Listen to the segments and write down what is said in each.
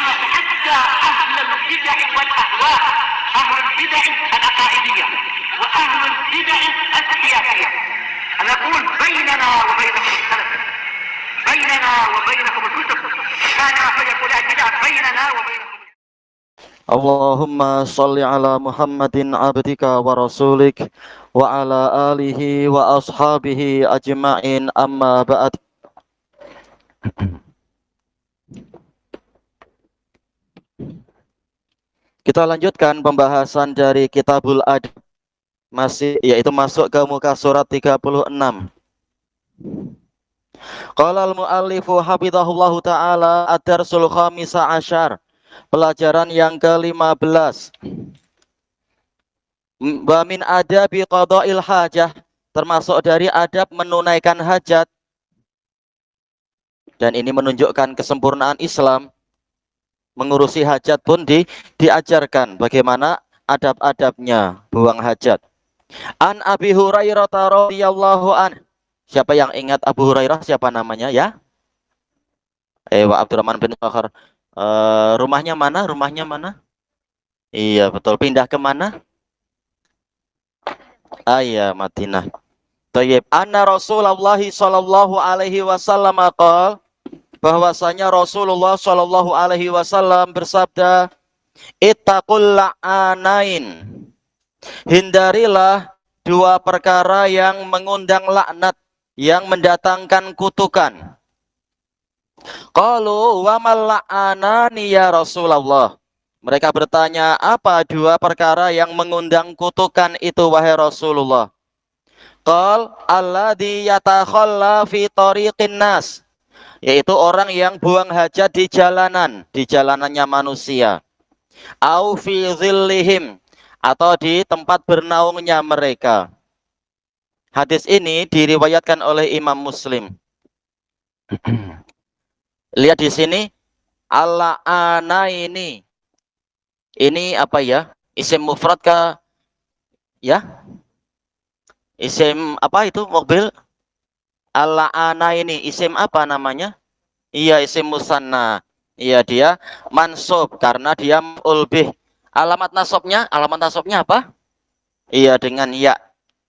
حتى أهل البدع والأهواء، أهل البدع العقائدية وأهل البدع السياسية. أنا أقول بيننا وبينكم السلف، بيننا وبينكم الكتب، كان فيقول البدع بيننا وبينكم. Allahumma salli ala Muhammadin abdika wa rasulik wa ala alihi wa ashabihi ajma'in, amma ba'd. Kita lanjutkan pembahasan dari Kitabul Adab, yaitu masuk ke muka surat 36. Qala al-muallifu hafizahullahu ta'ala ad-darsul khamisa asyar, pelajaran yang ke-15. Wa min adabi qada'il hajah, termasuk dari adab menunaikan hajat. Dan ini menunjukkan kesempurnaan Islam. Mengurusi hajat pun diajarkan bagaimana adab-adabnya buang hajat. An Abi Hurairah radhiyallahu an. Siapa yang ingat Abu Hurairah? Siapa namanya ya? Abdurrahman bin Sakhar. Rumahnya mana? Rumahnya mana? Iya betul. Pindah ke mana? Iya, Madinah. Tayyib. Anna Rasulullah sallallahu alaihi wasallam qala, bahwasanya Rasulullah sallallahu alaihi wasallam bersabda, ittaqul la'anain. Hindarilah dua perkara yang mengundang laknat, yang mendatangkan kutukan. Qalu wa mal la'anani ya Rasulullah. Mereka bertanya, apa dua perkara yang mengundang kutukan itu wahai Rasulullah? Qal alladzi yatakhalla fi tariqin nas, yaitu orang yang buang hajat di jalanannya manusia. Au fi zillihim, atau di tempat bernaungnya mereka. Hadis ini diriwayatkan oleh Imam Muslim. Lihat di sini, al-la'ana ini apa ya? Isim mufrad kah? Ya? Isim apa itu mobil? Al-la'ana ini isim apa namanya? Iya, isim musanna. Iya, dia mansub karena dia maf'ul bih. Alamat nasabnya apa? Iya, dengan ya.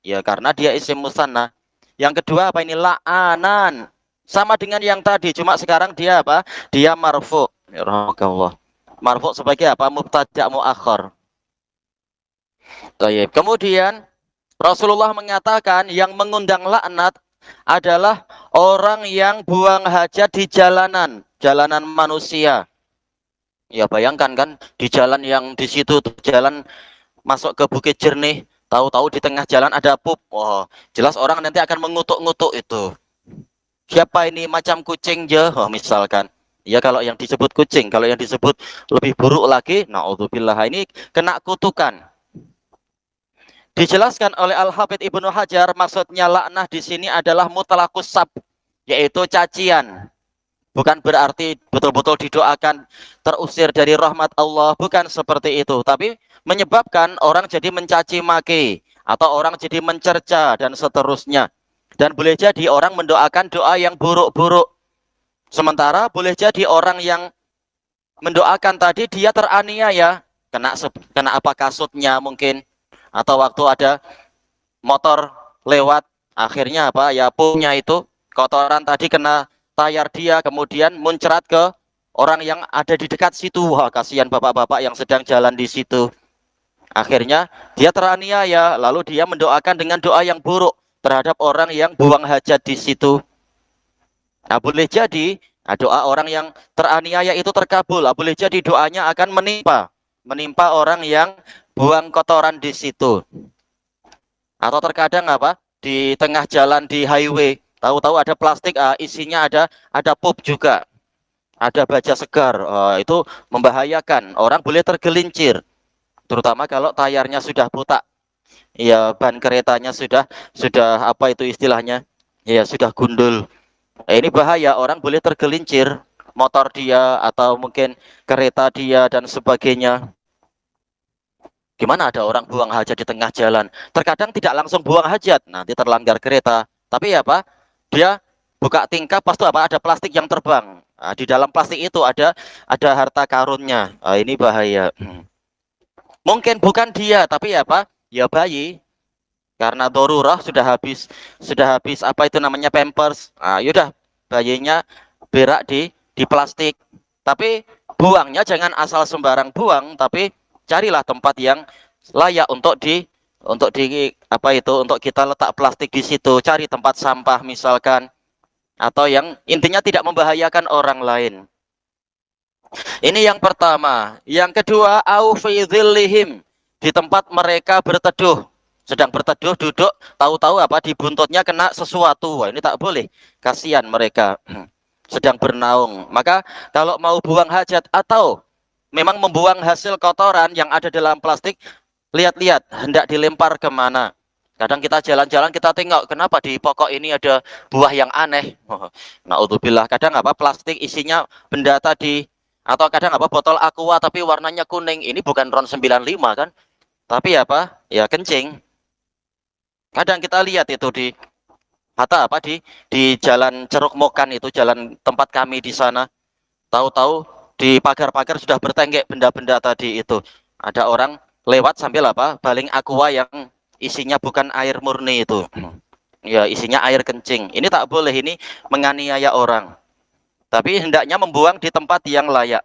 Ya, karena dia isim musanna. Yang kedua apa ini? La'anan. Sama dengan yang tadi, cuma sekarang dia apa? Dia marfu'. Rahmatullah. Marfu' sebagai apa? Mubtada' muakhar. Baik. Kemudian Rasulullah mengatakan yang mengundang laknat adalah orang yang buang hajat di jalanan manusia. Ya bayangkan kan, di jalan yang di situ, jalan masuk ke Bukit Jernih, tahu-tahu di tengah jalan ada pup. Wah, jelas orang nanti akan mengutuk-ngutuk itu. Siapa ini, macam kucing je, misalkan. Ya kalau yang disebut kucing, kalau yang disebut lebih buruk lagi, naudzubillah, ini kena kutukan. Dijelaskan oleh Al-Hafidz Ibnu Hajar, maksudnya laknah di sini adalah mutlaqus sab, yaitu cacian. Bukan berarti betul-betul didoakan terusir dari rahmat Allah, bukan seperti itu, tapi menyebabkan orang jadi mencaci maki atau orang jadi mencerca dan seterusnya. Dan boleh jadi orang mendoakan doa yang buruk-buruk. Sementara boleh jadi orang yang mendoakan tadi dia teraniaya, kena apa kasutnya mungkin, atau waktu ada motor lewat, akhirnya apa ya, punya itu kotoran tadi kena tayar dia, kemudian muncrat ke orang yang ada di dekat situ. Wah, kasihan bapak-bapak yang sedang jalan di situ. Akhirnya dia teraniaya, lalu dia mendoakan dengan doa yang buruk terhadap orang yang buang hajat di situ. Nah, boleh jadi doa orang yang teraniaya itu terkabul. Boleh jadi doanya akan menimpa orang yang buang kotoran di situ. Atau terkadang apa? Di tengah jalan di highway, tahu-tahu ada plastik, isinya ada pup juga. Ada baja segar. Itu membahayakan. Orang boleh tergelincir. Terutama kalau tayarnya sudah botak. Ya, ban keretanya sudah apa itu istilahnya? Ya, sudah gundul. Ini bahaya, orang boleh tergelincir, motor dia atau mungkin kereta dia dan sebagainya. Gimana ada orang buang hajat di tengah jalan? Terkadang tidak langsung buang hajat, nanti terlanggar kereta. Tapi apa? Dia buka tingkap, pas itu apa? Ada plastik yang terbang. Di dalam plastik itu ada harta karunnya. Ini bahaya. Mungkin bukan dia, tapi apa? Ya bayi. Karena dorurah sudah habis apa itu namanya pampers. Yaudah bayinya berak di plastik. Tapi buangnya jangan asal sembarang buang, tapi carilah tempat yang layak untuk di apa itu untuk kita letak plastik di situ. Cari tempat sampah misalkan, atau yang intinya tidak membahayakan orang lain. Ini yang pertama. Yang kedua, au fi dhillihim, di tempat mereka berteduh. Sedang berteduh, duduk, tahu-tahu apa di buntutnya kena sesuatu. Wah, ini tak boleh. Kasihan mereka. Sedang bernaung. Maka kalau mau buang hajat atau memang membuang hasil kotoran yang ada dalam plastik, lihat-lihat hendak dilempar kemana. Kadang kita jalan-jalan kita tengok kenapa di pokok ini ada buah yang aneh. Naudzubillah. Kadang apa plastik isinya benda tadi, atau kadang apa botol aqua tapi warnanya kuning. Ini bukan RON 95 kan? Tapi apa? Ya kencing. Kadang kita lihat itu di Hatta apa di jalan Ceruk Mokan, itu jalan tempat kami di sana. Tahu-tahu di pagar-pagar sudah bertenggek benda-benda tadi itu. Ada orang lewat sambil apa? Baling aqua yang isinya bukan air murni itu. Ya, isinya air kencing. Ini tak boleh, ini menganiaya orang. Tapi hendaknya membuang di tempat yang layak.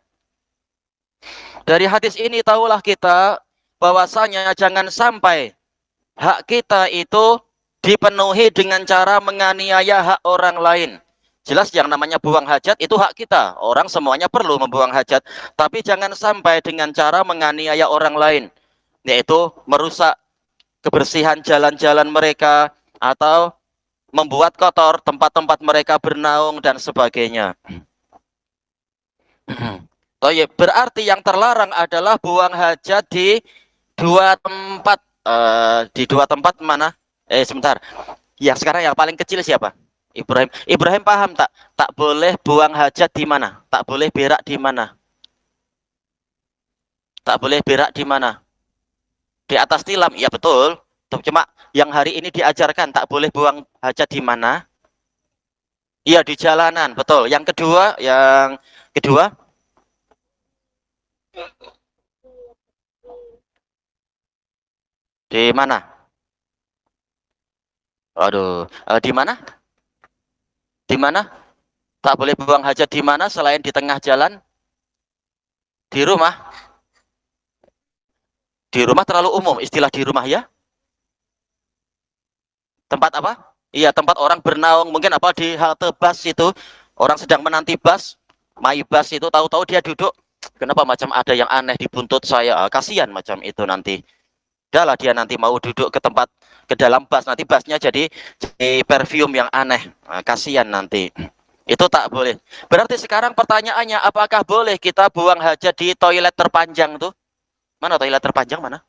Dari hadis ini tahulah kita bahwasanya jangan sampai hak kita itu dipenuhi dengan cara menganiaya hak orang lain. Jelas yang namanya buang hajat itu hak kita. Orang semuanya perlu membuang hajat. Tapi jangan sampai dengan cara menganiaya orang lain. Yaitu merusak kebersihan jalan-jalan mereka, atau membuat kotor tempat-tempat mereka bernaung dan sebagainya. Berarti yang terlarang adalah buang hajat di dua tempat. Di dua tempat mana? Sebentar. Ya, sekarang yang paling kecil siapa? Ibrahim. Ibrahim paham tak? Tak boleh buang hajat di mana? Tak boleh berak di mana? Tak boleh berak di mana? Di atas tilam. Ya betul. Cuma yang hari ini diajarkan tak boleh buang hajat di mana? Iya, di jalanan. Betul. Yang kedua di mana? Aduh, di mana? Di mana? Tak boleh buang hajat di mana selain di tengah jalan? Di rumah. Di rumah terlalu umum istilah di rumah ya. Tempat apa? Iya, tempat orang bernaung, mungkin apa di halte bus itu, orang sedang menanti bus, bus itu tahu-tahu dia duduk. Kenapa macam ada yang aneh di buntut saya? Kasihan macam itu nanti. Udahlah dia nanti mau duduk ke dalam bus, nanti busnya jadi perfume yang aneh. Kasihan nanti. Itu tak boleh. Berarti sekarang pertanyaannya, apakah boleh kita buang hajat di toilet terpanjang tuh? Mana toilet terpanjang mana?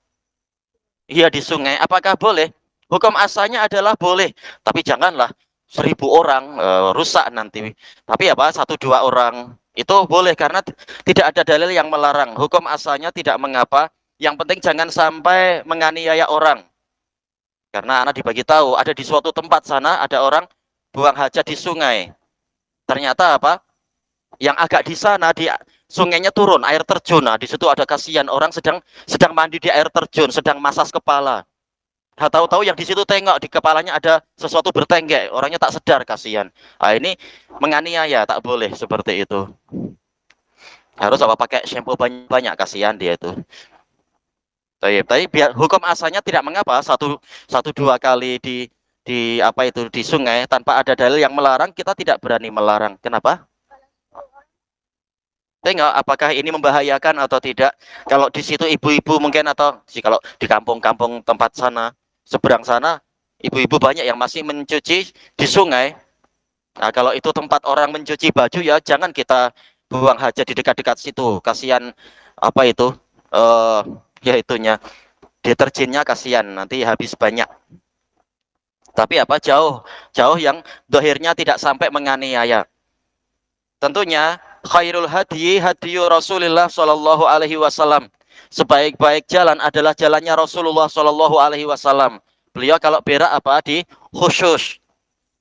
Iya, di sungai. Apakah boleh? Hukum asalnya adalah boleh, tapi janganlah 1.000 orang, rusak nanti. Tapi apa 1-2 orang itu boleh, karena tidak ada dalil yang melarang. Hukum asalnya tidak mengapa. Yang penting jangan sampai menganiaya orang. Karena anak dibagi tahu ada di suatu tempat sana ada orang buang hajat di sungai. Ternyata apa? Yang agak di sana di sungainya turun air terjun. Nah, di situ ada kasihan orang sedang mandi di air terjun, sedang masas kepala. Tahu-tahu yang di situ tengok di kepalanya ada sesuatu bertenggek, orangnya tak sadar, kasihan. Ini menganiaya, tak boleh seperti itu. Harus apa pakai shampoo banyak-banyak, kasihan dia itu. Tapi biar hukum asalnya tidak mengapa 1-2 kali di apa itu di sungai tanpa ada dalil yang melarang, kita tidak berani melarang. Kenapa? Tengok apakah ini membahayakan atau tidak. Kalau di situ ibu-ibu mungkin, atau kalau di kampung-kampung tempat sana seberang sana, ibu-ibu banyak yang masih mencuci di sungai. Nah, kalau itu tempat orang mencuci baju, ya jangan kita buang hajat di dekat-dekat situ. Kasihan apa itu? Ya itunya, deterjennya kasihan, nanti habis banyak. Tapi apa jauh yang dohirnya tidak sampai menganiaya. Tentunya khairul hadiyi hadiyu Rasulullah Shallallahu Alaihi Wasallam. Sebaik-baik jalan adalah jalannya Rasulullah Shallallahu Alaihi Wasallam. Beliau kalau berak di khusus,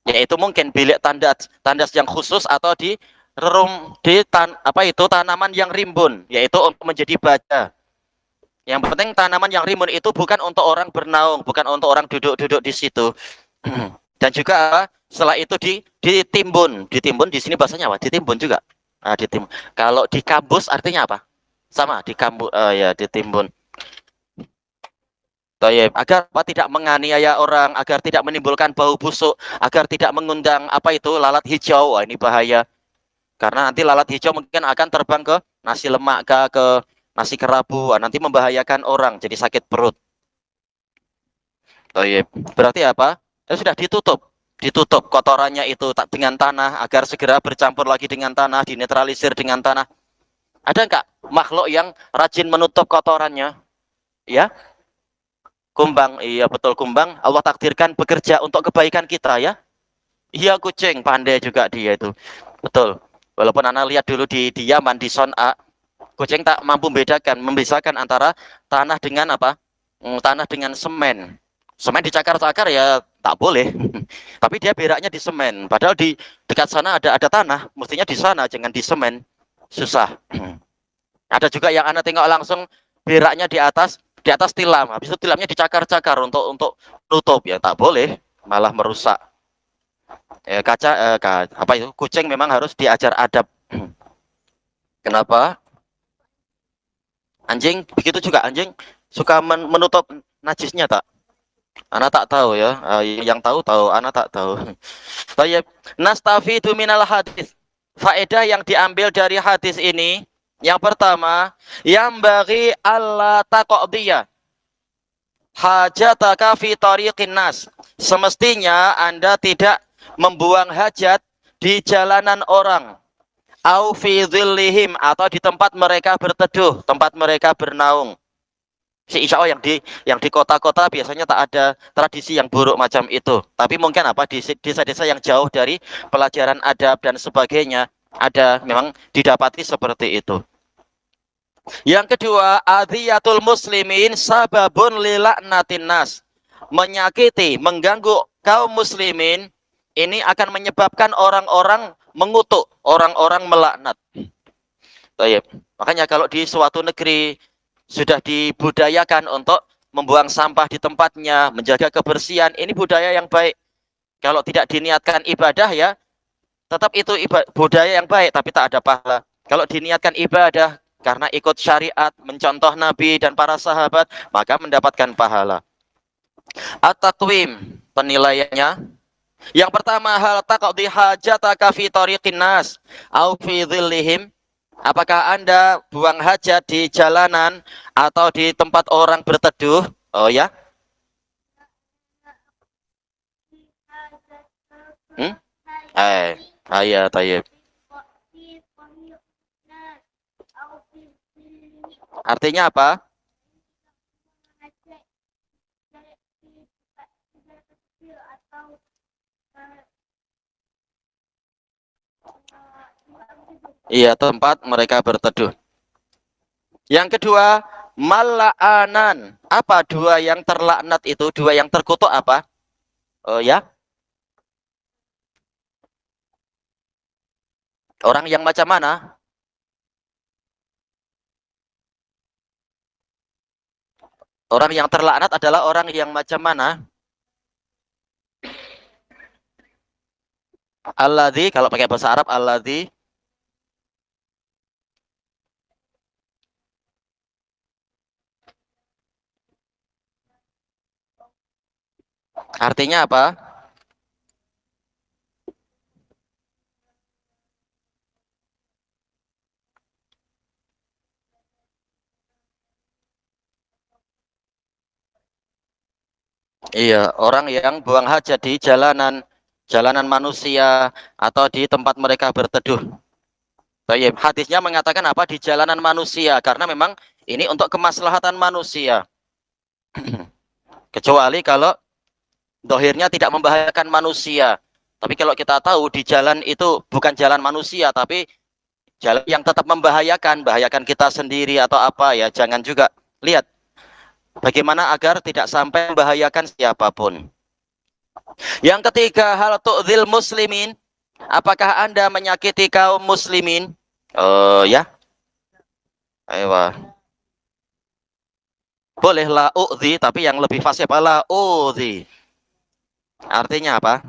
yaitu mungkin bilik tandas yang khusus, atau di apa itu tanaman yang rimbun, yaitu untuk menjadi baja. Yang penting tanaman yang rimbun itu bukan untuk orang bernaung, bukan untuk orang duduk-duduk di situ. Dan juga setelah itu ditimbun. Ditimbun di sini bahasanya apa? Ditimbun juga. Nah, ditimbun. Kalau di kampus artinya apa? Sama di kampus ya ditimbun. Toyib. Agar apa tidak menganiaya orang, agar tidak menimbulkan bau busuk, agar tidak mengundang apa itu lalat hijau. Wah, ini bahaya. Karena nanti lalat hijau mungkin akan terbang ke nasi lemak, ke nasi kerabu. Wah, nanti membahayakan orang, jadi sakit perut. Toyib. Berarti apa? Sudah ditutup kotorannya itu tak dengan tanah agar segera bercampur lagi dengan tanah, dinetralisir dengan tanah. Ada enggak makhluk yang rajin menutup kotorannya? Ya, kumbang. Iya betul, kumbang. Allah takdirkan bekerja untuk kebaikan kita ya. Iya, kucing pandai juga dia itu. Betul. Walaupun anak lihat dulu di Yaman, di Son'a, kucing tak mampu membedakan antara tanah dengan apa? Tanah dengan semen. Semen dicakar-cakar ya tak boleh. Tapi dia beraknya di semen. Padahal di dekat sana ada tanah. Mestinya di sana, jangan di semen. Susah. Ada juga yang anak tengok langsung beraknya di atas tilam. Habis itu tilamnya dicakar-cakar untuk tutup ya tak boleh, malah merusak. Apa itu? Kucing memang harus diajar adab. Kenapa? Anjing begitu juga, anjing suka menutup najisnya tak? Anak tak tahu ya. Yang tahu, anak tak tahu. Baik. Nastafidu minal hadis. Faedah yang diambil dari hadis ini, yang pertama, yang bagi Allah taqdiyah hajataka fi tariqin nas. Semestinya Anda tidak membuang hajat di jalanan orang. Au fi dhillihim, atau di tempat mereka berteduh, tempat mereka bernaung. Insya Allah yang di kota-kota biasanya tak ada tradisi yang buruk macam itu. Tapi mungkin apa di desa-desa yang jauh dari pelajaran adab dan sebagainya ada memang didapati seperti itu. Yang kedua, adhiyatul muslimin sababun lila'natin nas. Menyakiti, mengganggu kaum muslimin ini akan menyebabkan orang-orang mengutuk, orang-orang melaknat. Baik. Makanya kalau di suatu negeri sudah dibudayakan untuk membuang sampah di tempatnya, menjaga kebersihan, ini budaya yang baik. Kalau tidak diniatkan ibadah ya, tetap itu budaya yang baik, tapi tak ada pahala. Kalau diniatkan ibadah karena ikut syariat, mencontoh Nabi dan para sahabat, maka mendapatkan pahala. At-taqwim, penilaiannya. Yang pertama, hal taqdi hajataka fi tariqin nas au fi dhillihim. Apakah Anda buang hajat di jalanan atau di tempat orang berteduh? Oh ya. Ya, tayyib. Artinya apa? Iya, tempat mereka berteduh. Yang kedua, mala'anan. Apa dua yang terlaknat itu? Dua yang terkutuk apa? Oh ya. Orang yang macam mana? Orang yang terlaknat adalah orang yang macam mana? Alladzi, kalau pakai bahasa Arab, alladzi. Artinya apa? Iya, orang yang buang hajat di jalanan manusia atau di tempat mereka berteduh. Baik, hadisnya mengatakan apa? Di jalanan manusia, karena memang ini untuk kemaslahatan manusia. Kecuali kalau dohirnya tidak membahayakan manusia. Tapi kalau kita tahu di jalan itu bukan jalan manusia, tapi jalan yang tetap membahayakan kita sendiri atau apa ya, jangan juga. Lihat bagaimana agar tidak sampai membahayakan siapapun. Yang ketiga, hal tu'dzil muslimin, Apakah Anda menyakiti kaum muslimin? Oh ya, ayo. Boleh la u'zi, tapi yang lebih fasih apa? La u'zi. Artinya apa?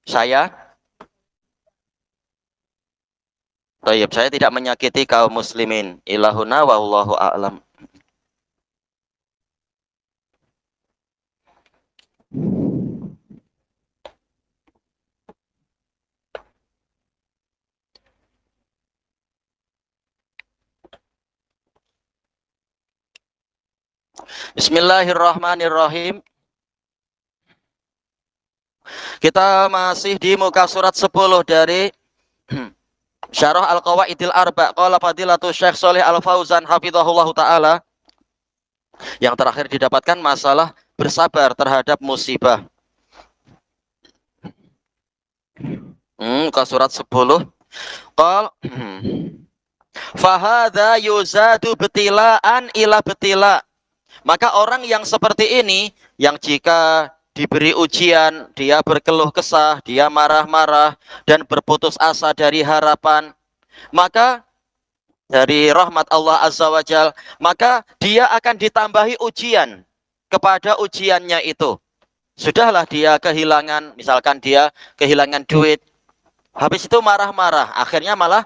Saya, Thayyib, saya tidak menyakiti kaum muslimin. Ilahuna wallahu a'lam. Bismillahirrahmanirrahim. Kita masih di muka surat 10 dari Syarah Al-Qawaidil Arba. Qala Fadilatu Syekh Shalih Al-Fauzan hafizahullahu taala. Yang terakhir didapatkan masalah bersabar terhadap musibah. Muka surat 10. Qal fahadha yuzadu betilaan ila betila. Maka orang yang seperti ini, yang jika diberi ujian, dia berkeluh kesah, dia marah-marah, dan berputus asa dari harapan, maka dari rahmat Allah Azza wa Jal, maka dia akan ditambahi ujian kepada ujiannya itu. Sudahlah dia kehilangan, misalkan dia kehilangan duit, habis itu marah-marah, akhirnya malah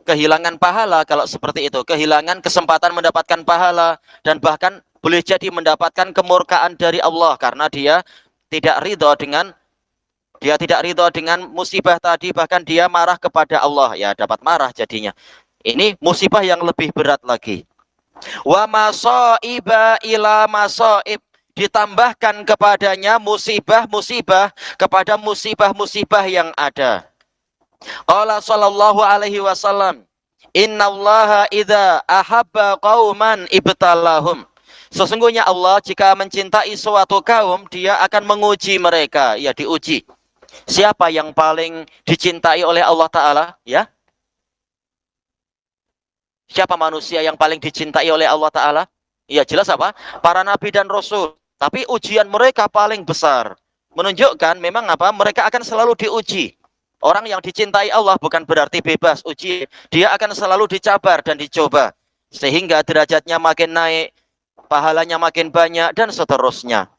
kehilangan pahala kalau seperti itu, kehilangan kesempatan mendapatkan pahala, dan bahkan boleh jadi mendapatkan kemurkaan dari Allah karena dia tidak ridho dengan musibah tadi, bahkan dia marah kepada Allah, ya dapat marah jadinya. Ini musibah yang lebih berat lagi. Wa masoiba ila masoib, ditambahkan kepadanya musibah-musibah kepada musibah-musibah yang ada. Qala sallallahu alaihi wasallam, innallaha idza ahabba qauman ibtalahum. Sesungguhnya Allah jika mencintai suatu kaum, dia akan menguji mereka, ya diuji. Siapa yang paling dicintai oleh Allah Ta'ala? Ya, siapa manusia yang paling dicintai oleh Allah Ta'ala? Ya jelas apa? Para nabi dan rasul. Tapi ujian mereka paling besar. Menunjukkan memang apa? Mereka akan selalu diuji. Orang yang dicintai Allah bukan berarti bebas uji. Dia akan selalu dicabar dan dicoba. Sehingga derajatnya makin naik, pahalanya makin banyak, dan seterusnya.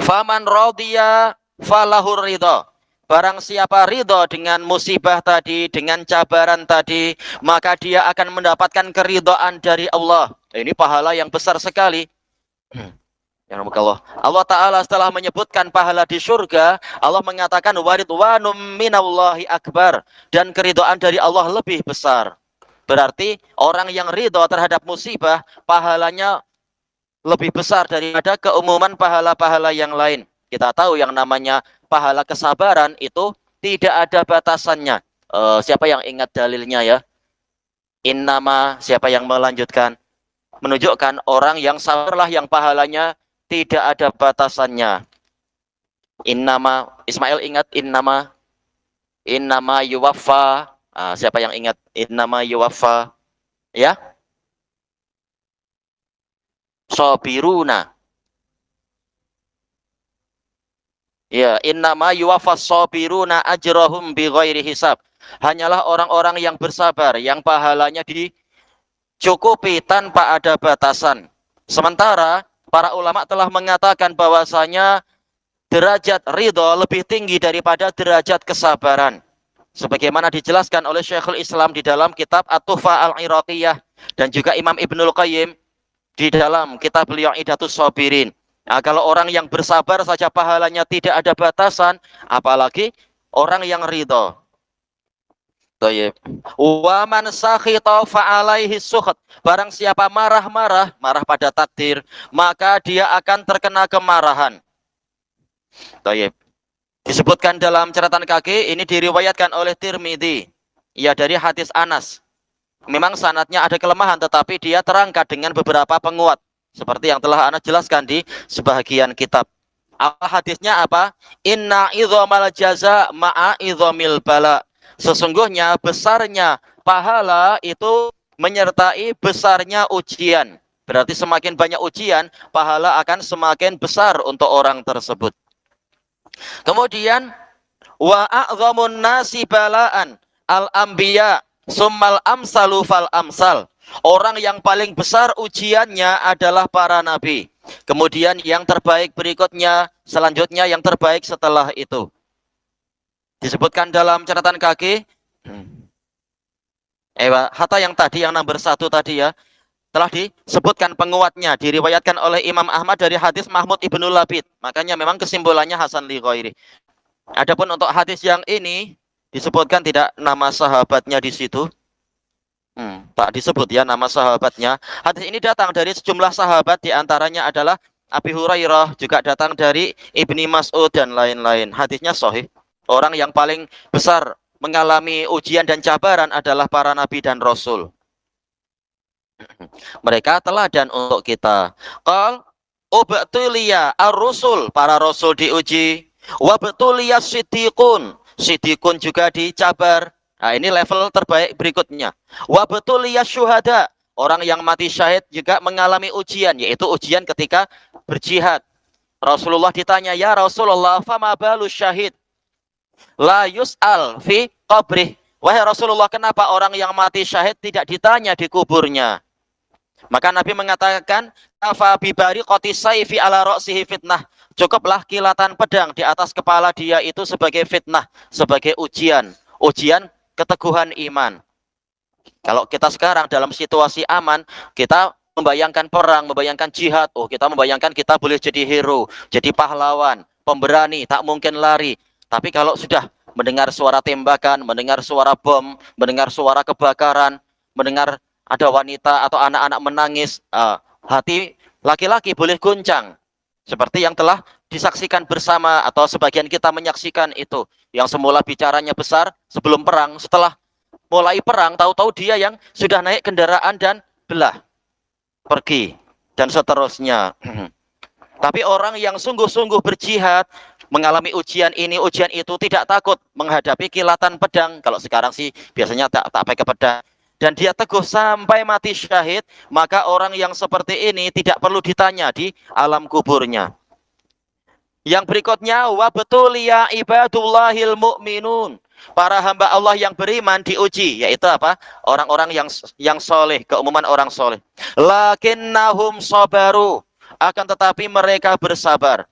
Faman radhiya falahur ridha. Barang siapa ridho dengan musibah tadi, dengan cabaran tadi, maka dia akan mendapatkan keridhaan dari Allah. Ini pahala yang besar sekali. Ya Allah. Allah Ta'ala setelah menyebutkan pahala di surga, Allah mengatakan waridwanum minallahi akbar. Dan keridhaan dari Allah lebih besar. Berarti orang yang ridho terhadap musibah, pahalanya lebih besar daripada keumuman pahala-pahala yang lain. Kita tahu yang namanya pahala kesabaran itu tidak ada batasannya. Siapa yang ingat dalilnya ya? Innama, siapa yang melanjutkan? Menunjukkan orang yang sabarlah yang pahalanya tidak ada batasannya. Innama, Ismail ingat innama yuwaffa. Siapa yang ingat innama yuwaffa? Ya? Sobiruna. Ya, innama yuwaffas sabiruna ajrahum bighairi hisab. Hanyalah orang-orang yang bersabar yang pahalanya dicukupi tanpa ada batasan. Sementara para ulama telah mengatakan bahwasanya derajat ridho lebih tinggi daripada derajat kesabaran. Sebagaimana dijelaskan oleh Syekhul Islam di dalam kitab At-Tuhfah Al-Iraqiyah dan juga Imam Ibnul Qayyim di dalam kitab beliau Idatus Sabirin. Nah, kalau orang yang bersabar saja pahalanya tidak ada batasan, apalagi orang yang ridho. Wa man sakhita fa alaihi sukhat. Barang siapa marah pada takdir, maka dia akan terkena kemarahan. Tayyib. Disebutkan dalam catatan kaki, ini diriwayatkan oleh Tirmidzi, ya dari hadis Anas. Memang sanadnya ada kelemahan, tetapi dia terangkat dengan beberapa penguat. Seperti yang telah Anas jelaskan di sebahagian kitab. Hadisnya apa? Inna idhamal jaza ma'a idhamil bala. Sesungguhnya besarnya pahala itu menyertai besarnya ujian. Berarti semakin banyak ujian, pahala akan semakin besar untuk orang tersebut. Kemudian Wa a'zamun nasi balaan al-anbiya summal amsalu fal amsal. Orang yang paling besar ujiannya adalah para nabi. Kemudian yang terbaik berikutnya, selanjutnya yang terbaik setelah itu. Disebutkan dalam catatan kaki. Hatta yang tadi, yang nomor 1 tadi ya, telah disebutkan penguatnya, diriwayatkan oleh Imam Ahmad dari hadis Mahmud ibnu Labid. Makanya memang kesimpulannya Hasan li ghairi. Adapun untuk hadis yang ini disebutkan tidak nama sahabatnya di situ. Tak disebut ya nama sahabatnya. Hadis ini datang dari sejumlah sahabat, diantaranya adalah Abi Hurairah, juga datang dari Ibni Mas'ud dan lain-lain. Hadisnya sahih. Orang yang paling besar mengalami ujian dan cabaran adalah para nabi dan rasul. Mereka teladan untuk kita. Qal ubtuliya ar-rusul, para rasul diuji. Wa betuliya siddiqun, siddiqun juga dicabar. Nah, ini level terbaik berikutnya. Wa betuliya syuhada, orang yang mati syahid juga mengalami ujian, yaitu ujian ketika berjihad. Rasulullah ditanya, ya Rasulullah, fama balu syahid la yus'al fi qabrih. Wahai Rasulullah, kenapa orang yang mati syahid tidak ditanya di kuburnya? Maka Nabi mengatakan, afa bibari qati sayfi ala ra'sihi fitnah. Cukuplah kilatan pedang di atas kepala dia itu sebagai fitnah, sebagai ujian, ujian keteguhan iman. Kalau kita sekarang dalam situasi aman, kita membayangkan perang, membayangkan jihad, kita membayangkan kita boleh jadi hero, jadi pahlawan, pemberani, tak mungkin lari. Tapi kalau sudah mendengar suara tembakan, mendengar suara bom, mendengar suara kebakaran, mendengar ada wanita atau anak-anak menangis, hati laki-laki boleh goncang. Seperti yang telah disaksikan bersama atau sebagian kita menyaksikan itu. Yang semula bicaranya besar sebelum perang, setelah mulai perang, tahu-tahu dia yang sudah naik kendaraan dan belah, pergi, dan seterusnya. Tapi orang yang sungguh-sungguh berjihad, mengalami ujian ini, ujian itu, tidak takut menghadapi kilatan pedang. Kalau sekarang sih biasanya tak pakai pedang. Dan dia teguh sampai mati syahid, maka orang yang seperti ini tidak perlu ditanya di alam kuburnya. Yang berikutnya, wa betul ya ibadullahil mu'minun. Para hamba Allah yang beriman diuji, yaitu apa? Orang-orang yang soleh, keumuman orang soleh. Lakinnahum sabaru, akan tetapi mereka bersabar.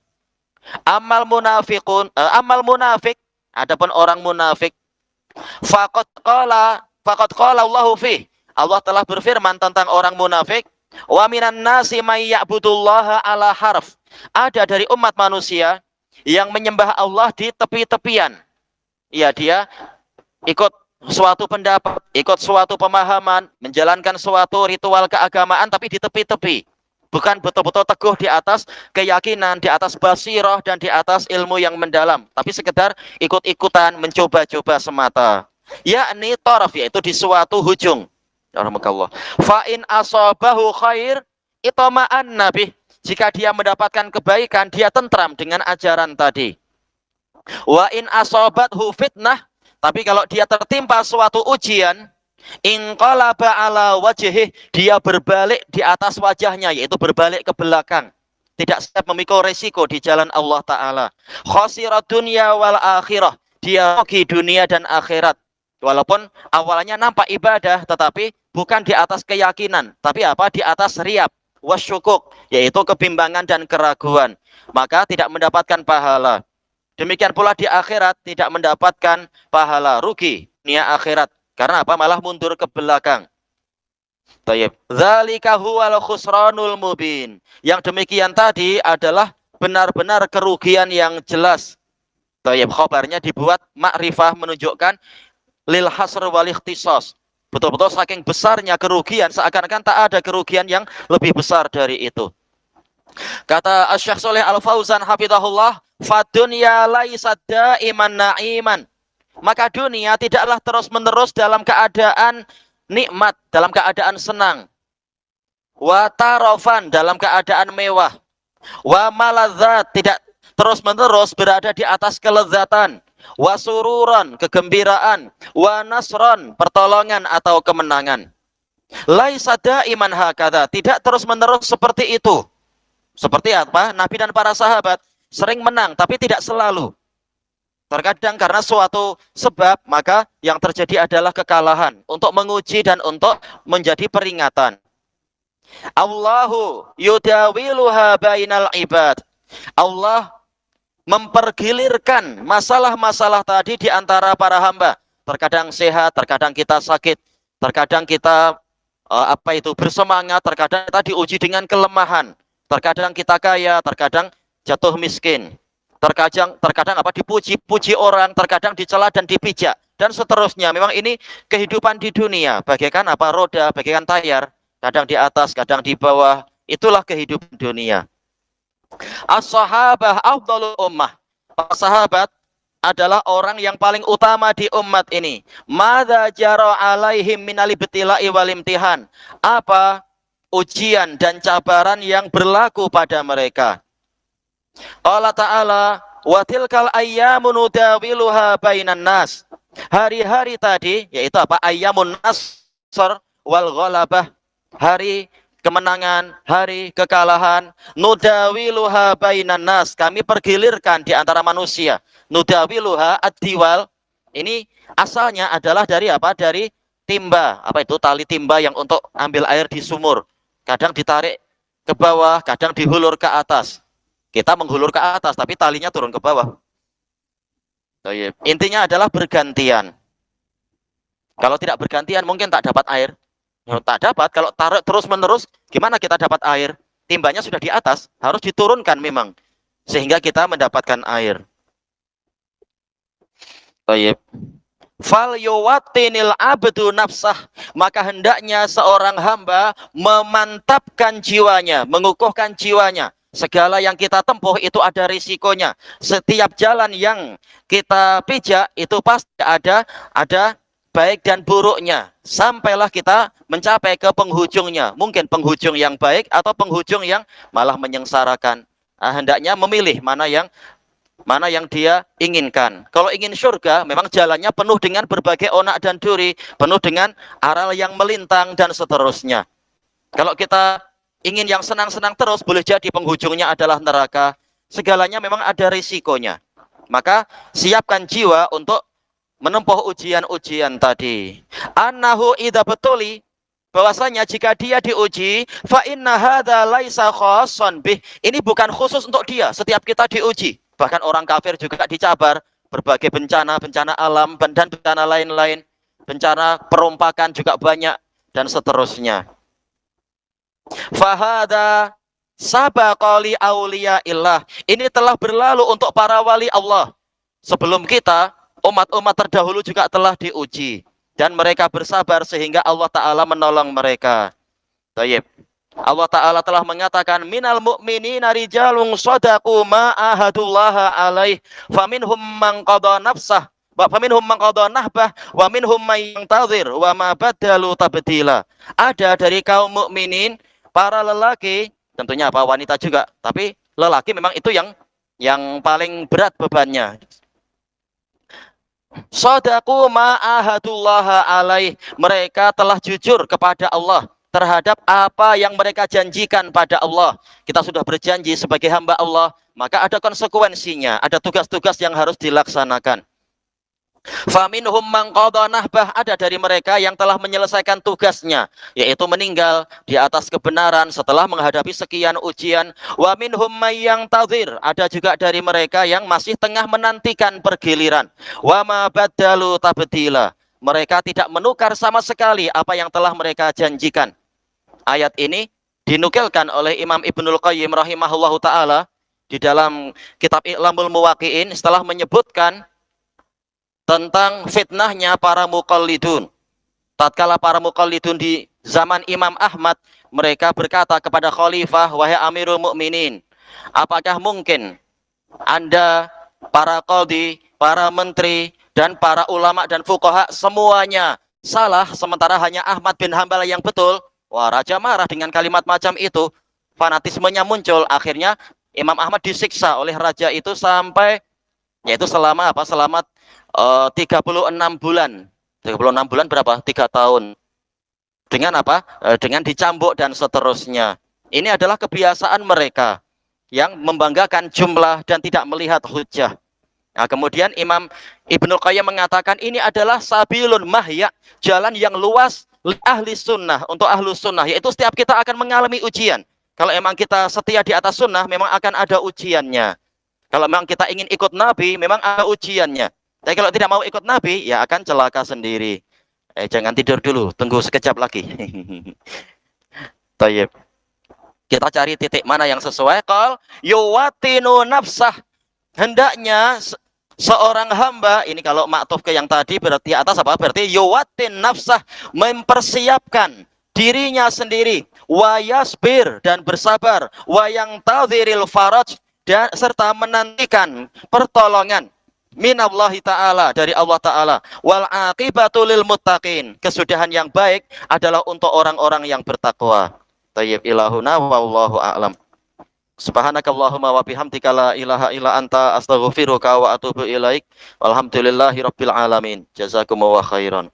Amal munafik, adapun orang munafik, faqad qala Allahu fi, Allah telah berfirman tentang orang munafik, wa minan nasi may ya'budullaha ala harf. Ada dari umat manusia yang menyembah Allah di tepi-tepian. Ya, dia ikut suatu pendapat, ikut suatu pemahaman, menjalankan suatu ritual keagamaan, tapi di tepi-tepi. Bukan betul-betul teguh di atas keyakinan, di atas basirah, dan di atas ilmu yang mendalam. Tapi sekedar ikut-ikutan, mencoba-coba semata. Yakni taraf, yaitu di suatu hujung. Alhamdulillah. Fa'in asobahu khair, itoma'an nabi. Jika dia mendapatkan kebaikan, dia tentram dengan ajaran tadi. Wa in asobathu fitnah, tapi kalau dia tertimpa suatu ujian, inqalaba ala wajhih, dia berbalik di atas wajahnya, yaitu berbalik ke belakang, tidak siap memikul resiko di jalan Allah Ta'ala. Khasirat dunya wal akhirah, dia rugi dunia dan akhirat. Walaupun awalnya nampak ibadah, tetapi bukan di atas keyakinan, tapi apa? Di atas riyab wasyukuk, yaitu kebimbangan dan keraguan, maka tidak mendapatkan pahala. Demikian pula di akhirat tidak mendapatkan pahala, rugi dunia akhirat. Karena apa? Malah mundur ke belakang. Tayyib. Dzalika huwal khusranul mubin. Yang demikian tadi adalah benar-benar kerugian yang jelas. Tayyib. Khabarnya dibuat makrifah, menunjukkan lil hasr wal ikhtisas. Betul-betul saking besarnya kerugian, seakan-akan tak ada kerugian yang lebih besar dari itu. Kata Asy-Syaikh Shalih Al-Fauzan hafizahullah, fadunya laisad daiman na'iman. Maka dunia tidaklah terus-menerus dalam keadaan nikmat, dalam keadaan senang. Wa tarafan, dalam keadaan mewah. Wa maladzat, tidak terus-menerus berada di atas kelezatan. Wa sururan, kegembiraan. Wa nasran, pertolongan atau kemenangan. Laisa daiman hakadha, tidak terus-menerus seperti itu. Seperti apa? Nabi dan para sahabat sering menang, tapi tidak selalu. Terkadang karena suatu sebab, maka yang terjadi adalah kekalahan untuk menguji dan untuk menjadi peringatan. Allahu yudawiluha bainal ibad. Allah mempergilirkan masalah-masalah tadi di antara para hamba. Terkadang sehat, terkadang kita sakit, terkadang kita bersemangat, terkadang kita diuji dengan kelemahan, terkadang kita kaya, terkadang jatuh miskin, terkadang dipuji-puji orang, terkadang dicela dan dipijak dan seterusnya. Memang ini kehidupan di dunia, bagaikan roda, bagaikan tayar, kadang di atas, kadang di bawah. Itulah kehidupan dunia. As-sahabah afdalul ummah. Para sahabat adalah orang yang paling utama di umat ini. Madza jara alaihim minal ibtila'i wal imtihan. Apa ujian dan cabaran yang berlaku pada mereka? Allah Ta'ala, wa tilkal ayyamu nudawiluha bainan nas. Hari-hari tadi, yaitu ayyamun nasr wal ghalabah, hari kemenangan, hari kekalahan, nudawiluha bainan nas, kami pergilirkan di antara manusia. Nudawiluha ad-diwal, ini asalnya adalah dari dari timba, tali timba yang untuk ambil air di sumur. Kadang ditarik ke bawah, kadang dihulur ke atas. Kita menghulur ke atas, tapi talinya turun ke bawah. Intinya adalah bergantian. Kalau tidak bergantian mungkin tak dapat air. Tak dapat, kalau taruh terus-menerus, gimana kita dapat air? Timbanya sudah di atas, harus diturunkan memang, sehingga kita mendapatkan air. Baik. Fal yuwattinil abdu nafsah, maka hendaknya seorang hamba memantapkan jiwanya, mengukuhkan jiwanya. Segala yang kita tempuh itu ada risikonya. Setiap jalan yang kita pijak itu pasti ada baik dan buruknya, sampailah kita mencapai ke penghujungnya. Mungkin penghujung yang baik atau penghujung yang malah menyengsarakan. Hendaknya memilih mana yang dia inginkan. Kalau ingin surga, memang jalannya penuh dengan berbagai onak dan duri, penuh dengan aral yang melintang dan seterusnya. Kalau kita ingin yang senang-senang terus, boleh jadi penghujungnya adalah neraka. Segalanya memang ada risikonya. Maka siapkan jiwa untuk menempuh ujian-ujian tadi. Annahu idza betuli, bahwasanya jika dia diuji, fa inna hadza laisa khassan bih. Ini bukan khusus untuk dia, setiap kita diuji. Bahkan orang kafir juga dicabar berbagai bencana alam dan bencana lain-lain. Bencana perompakan juga banyak dan seterusnya. Fa hadza sabaqa li auliyaillah. Ini telah berlalu untuk para wali Allah. Sebelum kita, umat-umat terdahulu juga telah diuji dan mereka bersabar sehingga Allah Ta'ala menolong mereka. Baik. Allah Ta'ala telah mengatakan minal mu'minina rijalun shadaqu ma ahadullaha alaih faminhum man qada nafsah wa faminhum man qada nahbah wa minhum may yantazir wa ma badalu tabdila. Ada dari kaum mukminin para lelaki, tentunya wanita juga, tapi lelaki memang itu yang paling berat bebannya. Shadaqu ma ahadullaha alaih, mereka telah jujur kepada Allah terhadap apa yang mereka janjikan pada Allah. Kita sudah berjanji sebagai hamba Allah, maka ada konsekuensinya, ada tugas-tugas yang harus dilaksanakan. Faminhum man qada nahbah, ada dari mereka yang telah menyelesaikan tugasnya, yaitu meninggal di atas kebenaran setelah menghadapi sekian ujian. Wa minhum may yantazir, ada juga dari mereka yang masih tengah menantikan pergiliran. Wa ma badalu tabdila, mereka tidak menukar sama sekali apa yang telah mereka janjikan. Ayat ini dinukilkan oleh Imam Ibnul Qayyim rahimahullahu ta'ala di dalam kitab I'lamul Muwaqqi'in setelah menyebutkan tentang fitnahnya para muqallidun. Tatkala para muqallidun di zaman Imam Ahmad, mereka berkata kepada khalifah, wahai Amirul Mukminin, apakah mungkin Anda, para qadhi, para menteri, dan para ulama dan fuqaha semuanya salah, sementara hanya Ahmad bin Hambal yang betul? Wah, raja marah dengan kalimat macam itu. Fanatismenya muncul. Akhirnya Imam Ahmad disiksa oleh raja itu sampai, yaitu selama 36 bulan. 36 bulan berapa? 3 tahun. Dengan dengan dicambuk dan seterusnya. Ini adalah kebiasaan mereka yang membanggakan jumlah dan tidak melihat hujjah. Nah, kemudian Imam Ibnu Qayyim mengatakan ini adalah sabilun mahya, jalan yang luas li ahli sunnah, untuk ahlu sunnah, yaitu setiap kita akan mengalami ujian. Kalau emang kita setia di atas sunnah, memang akan ada ujiannya. Kalau memang kita ingin ikut Nabi, memang ada ujiannya. Tapi kalau tidak mau ikut Nabi, ya akan celaka sendiri. Jangan tidur dulu, tunggu sekejap lagi. Tayyib. Kita cari titik mana yang sesuai. Qal yuwatinu nafsah. Hendaknya seorang hamba, ini kalau maktuf ke yang tadi berarti atas apa? Berarti yuwatin nafsah, mempersiapkan dirinya sendiri, wa yasbir, dan bersabar, wa yang tadhiril faraj, dan serta menantikan pertolongan minallahi ta'ala, dari Allah ta'ala, wal aqibatu lil muttaqin, kesudahan yang baik adalah untuk orang-orang yang bertakwa. Tayyib ilahuna wallahu a'lam. Subhanakallahumma wa bihamdika la ilaha illa anta astaghfiruka wa atubu ilaik. Walhamdulillahi rabbil alamin. Jazakumullahu khairan.